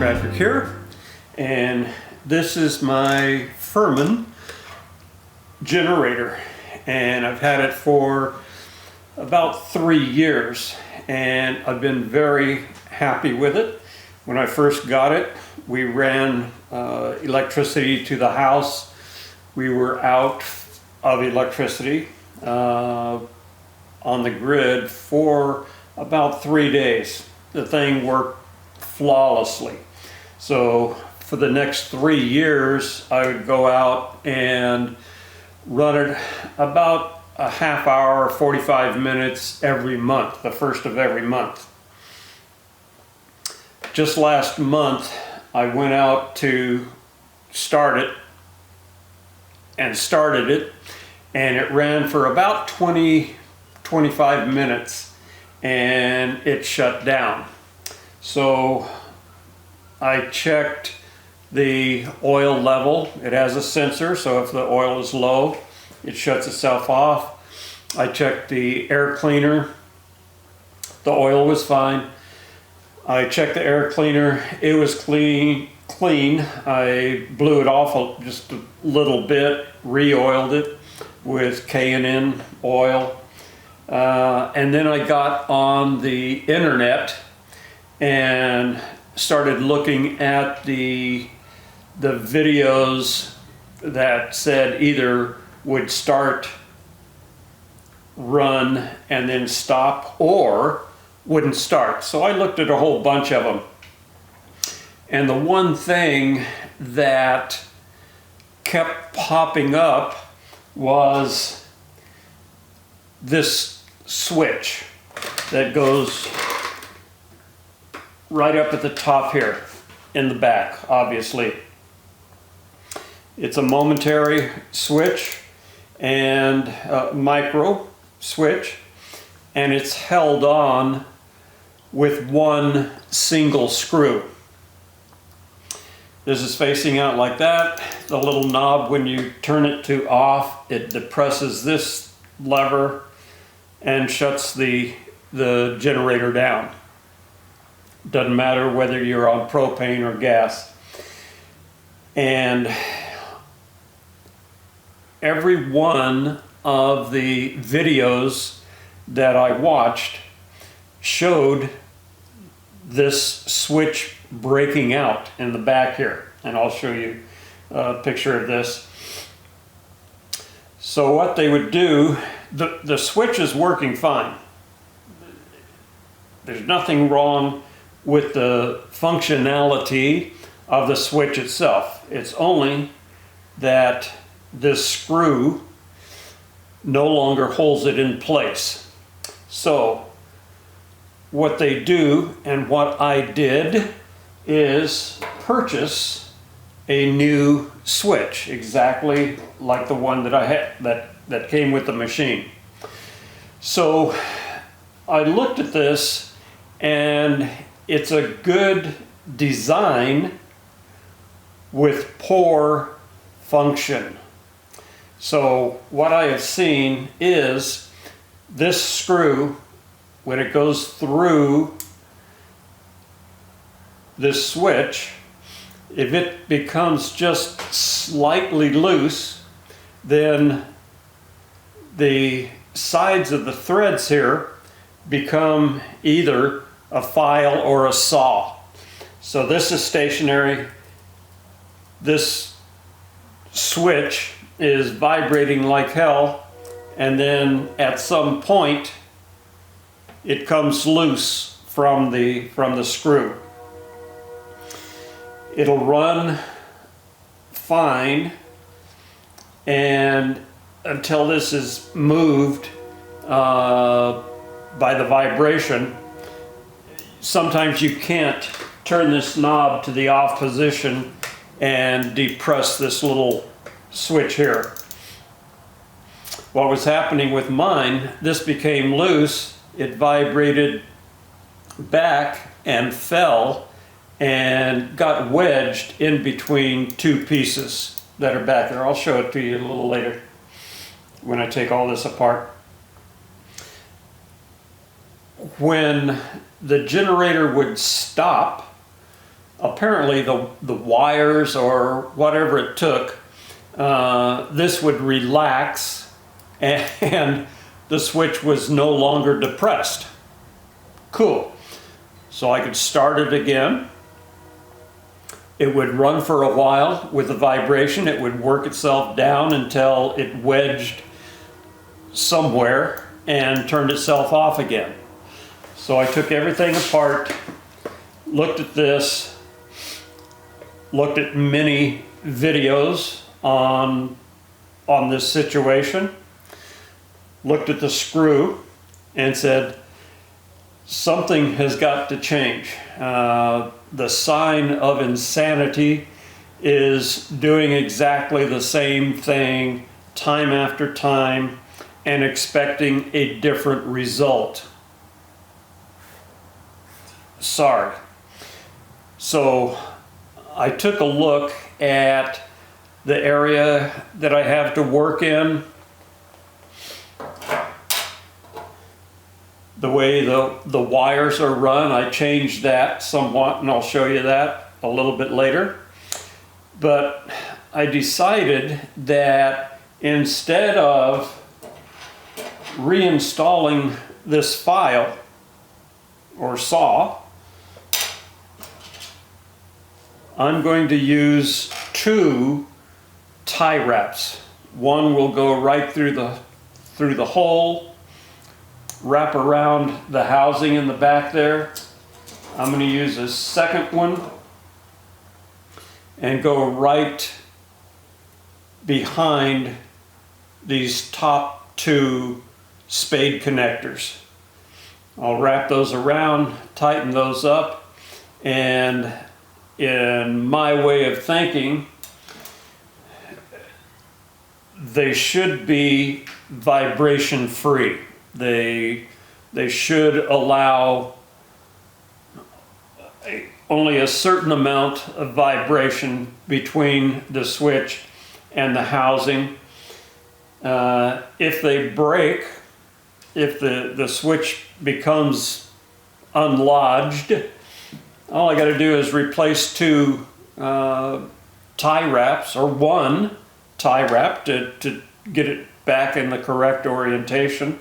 Bradford here, and this is my Firman generator, and I've had it for about 3 years, and I've been very happy with it. When I first got it, we ran electricity to the house. We were out of electricity on the grid for about 3 days. The thing worked flawlessly. So for the next 3 years, I would go out and run it about a half hour, 45 minutes every month, the first of every month. Just last month, I went out to start it and started it, and it ran for about 25 minutes and it shut down. So I checked the oil level. It has a sensor, so if the oil is low, it shuts itself off. I checked the air cleaner. The oil was fine. I checked the air cleaner. It was clean. I blew it off just a little bit, re-oiled it with K&N oil. And then I got on the internet and started looking at the videos that said either would start, run, and then stop, or wouldn't start. So I looked at a whole bunch of them. And the one thing that kept popping up was this switch that goes right up at the top here in the back, obviously. It's a momentary switch and a micro switch, and it's held on with one single screw. This is facing out like that. The little knob, when you turn it to off, it depresses this lever and shuts the generator down. Doesn't matter whether you're on propane or gas. And every one of the videos that I watched showed this switch breaking out in the back here. And I'll show you a picture of this. So what they would do, the switch is working fine. There's nothing wrong with the functionality of the switch itself. It's only that this screw no longer holds it in place. So what they do, and what I did, is purchase a new switch, exactly like the one that I had that came with the machine. So I looked at this, and it's a good design with poor function. So what I have seen is this screw, when it goes through this switch, if it becomes just slightly loose, then the sides of the threads here become either a file or a saw. So this is stationary. This switch is vibrating like hell, and then at some point it comes loose from the screw. It'll run fine, and until this is moved by the vibration. Sometimes you can't turn this knob to the off position and depress this little switch here. What was happening with mine, this became loose, it vibrated back and fell and got wedged in between two pieces that are back there. I'll show it to you a little later when I take all this apart. When the generator would stop, apparently the wires or whatever it took, this would relax and the switch was no longer depressed. Cool. So I could start it again. It would run for a while with the vibration. It would work itself down until it wedged somewhere and turned itself off again. So I took everything apart, looked at this, looked at many videos on this situation, looked at the screw and said, something has got to change. The sign of insanity is doing exactly the same thing time after time and expecting a different result. Sorry. So I took a look at the area that I have to work in, the way the wires are run. I changed that somewhat, and I'll show you that a little bit later. But I decided that instead of reinstalling this file or saw, I'm going to use 2 tie wraps. One will go right through the hole, wrap around the housing in the back there. I'm going to use a second one and go right behind these top 2 spade connectors. I'll wrap those around, tighten those up, and in my way of thinking, they should be vibration free. They should allow only a certain amount of vibration between the switch and the housing. If they break, if the switch becomes unlodged, all I got to do is replace 2 tie wraps, or 1 tie wrap to get it back in the correct orientation,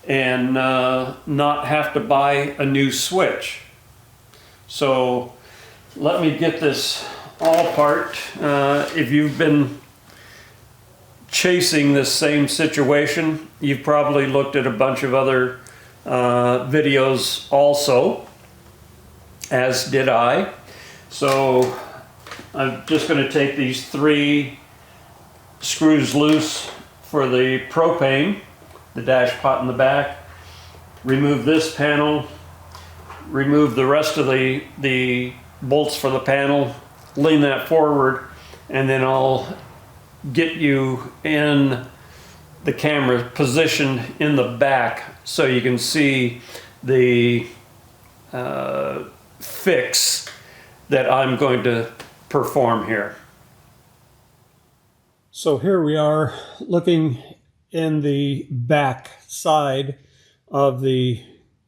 and not have to buy a new switch. So let me get this all apart. If you've been chasing this same situation, you've probably looked at a bunch of other videos also, as did I. So I'm just going to take these 3 screws loose for the propane, the dash pot in the back, remove this panel, remove the rest of the bolts for the panel, lean that forward, and then I'll get you in the camera position in the back so you can see the fix that I'm going to perform here. So here we are looking in the back side of the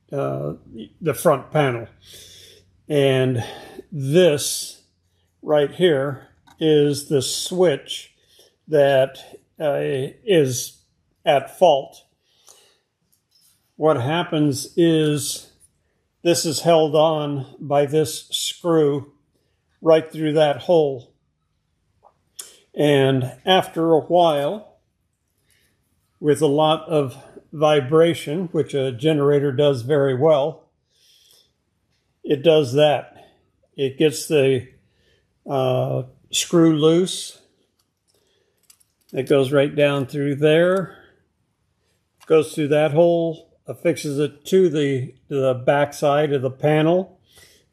front panel, and this right here is the switch that is at fault. What happens is this is held on by this screw right through that hole, and after a while, with a lot of vibration, which a generator does very well, it does that. It gets the screw loose. It goes right down through there, goes through that hole, affixes it to the back side of the panel.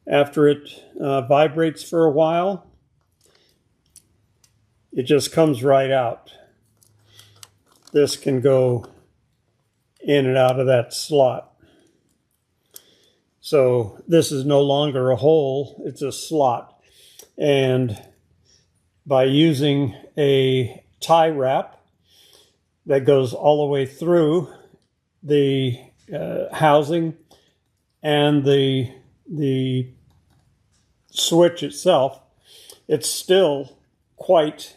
After it vibrates for a while, it just comes right out. This can go in and out of that slot. So this is no longer a hole, it's a slot. And by using a tie wrap that goes all the way through the housing and the switch itself, it's still quite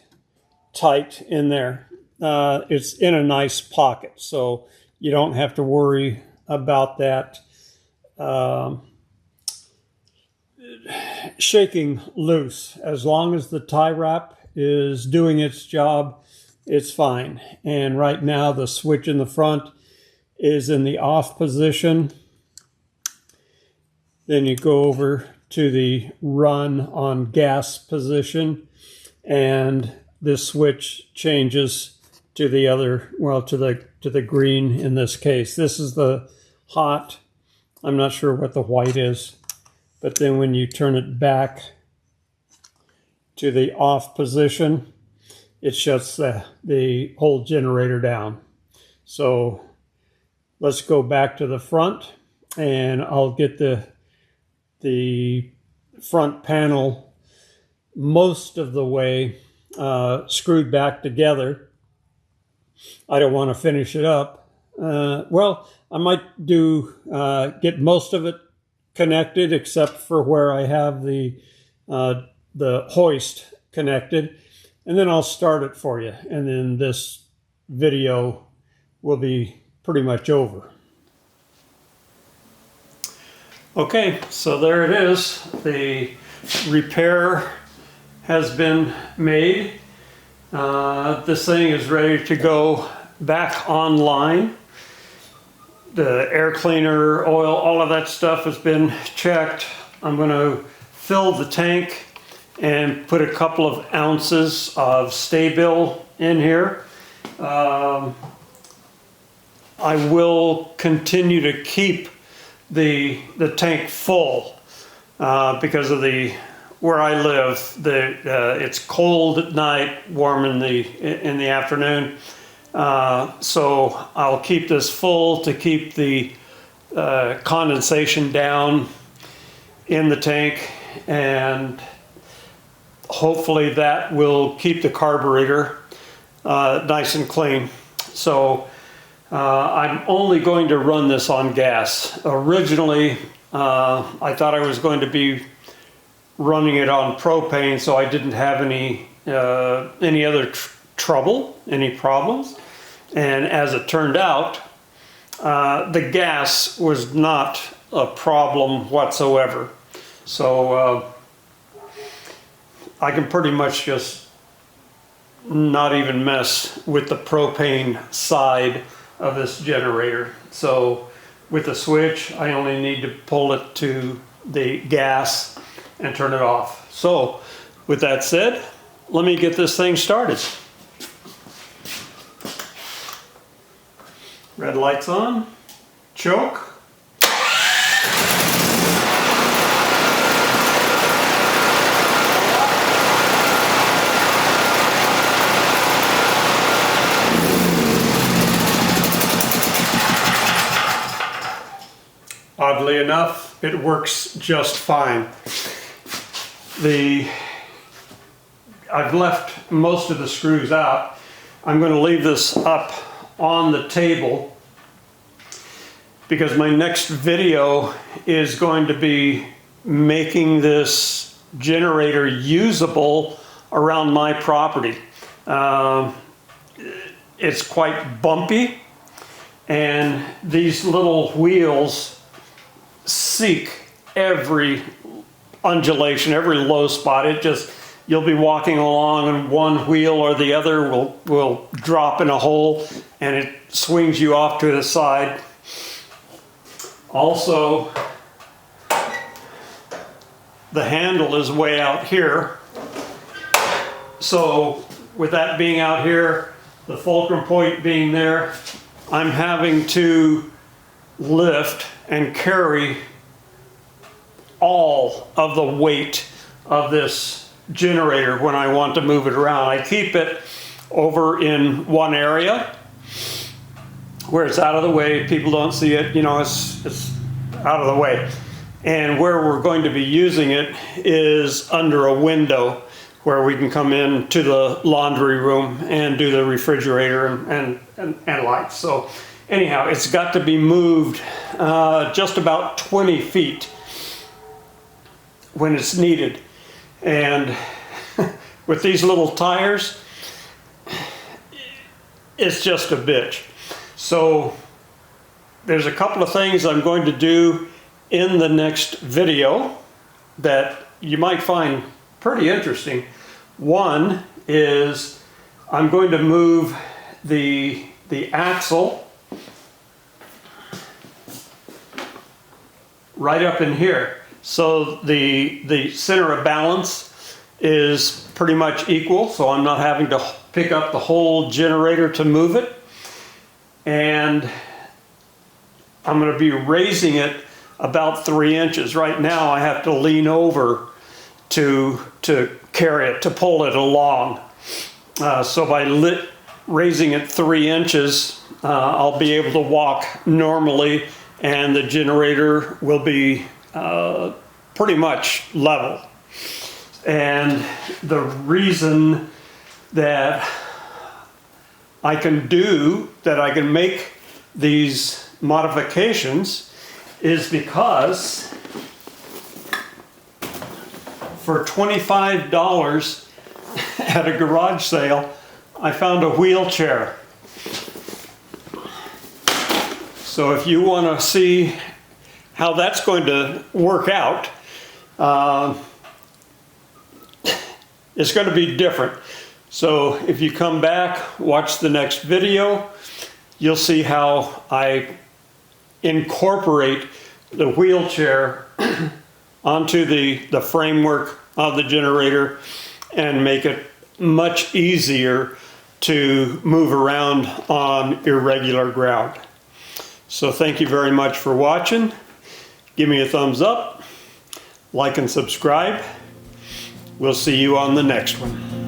tight in there. It's in a nice pocket, so you don't have to worry about that shaking loose. As long as the tie wrap is doing its job, it's fine. And right now the switch in the front is in the off position. Then you go over to the run on gas position, and this switch changes to the other, well, to the green in this case. This is the hot. I'm not sure what the white is, but then when you turn it back to the off position, it shuts the whole generator down. So let's go back to the front, and I'll get the front panel most of the way screwed back together. I don't want to finish it up. Well, I might get most of it connected except for where I have the hoist connected, and then I'll start it for you, and then this video will be pretty much over. Okay, so there it is. The repair has been made. This thing is ready to go back online. The air cleaner, oil, all of that stuff has been checked. I'm going to fill the tank and put a couple of ounces of Stay-Bil in here. I will continue to keep the tank full because of where I live. It's cold at night, warm in the afternoon. So I'll keep this full to keep the condensation down in the tank, and hopefully that will keep the carburetor nice and clean. So I'm only going to run this on gas. Originally, I thought I was going to be running it on propane, so I didn't have any other trouble, any problems. And as it turned out, the gas was not a problem whatsoever. So I can pretty much just not even mess with the propane side of this generator. So with the switch, I only need to pull it to the gas and turn it off. So with that said, let me get this thing started. Red light's on, choke. Oddly enough, it works just fine. I've left most of the screws out. I'm going to leave this up on the table because my next video is going to be making this generator usable around my property. It's quite bumpy, and these little wheels seek every undulation, every low spot. You'll be walking along and one wheel or the other will drop in a hole and it swings you off to the side. Also, the handle is way out here. So with that being out here, the fulcrum point being there, I'm having to lift and carry all of the weight of this generator when I want to move it around. I keep it over in one area where it's out of the way, people don't see it, it's out of the way. And where we're going to be using it is under a window where we can come in to the laundry room and do the refrigerator and lights. So anyhow, it's got to be moved just about 20 feet when it's needed. And with these little tires, it's just a bitch. So there's a couple of things I'm going to do in the next video that you might find pretty interesting. One is I'm going to move the axle right up in here. So the center of balance is pretty much equal, so I'm not having to pick up the whole generator to move it. And I'm going to be raising it about 3 inches. Right now I have to lean over to carry it, to pull it along. So by raising it 3 inches, I'll be able to walk normally, and the generator will be pretty much level. And the reason that I can make these modifications is because for $25 at a garage sale, I found a wheelchair. So if you want to see how that's going to work out, it's going to be different. So if you come back, watch the next video, you'll see how I incorporate the wheelchair onto the framework of the generator and make it much easier to move around on irregular ground. So thank you very much for watching. Give me a thumbs up, like and subscribe. We'll see you on the next one.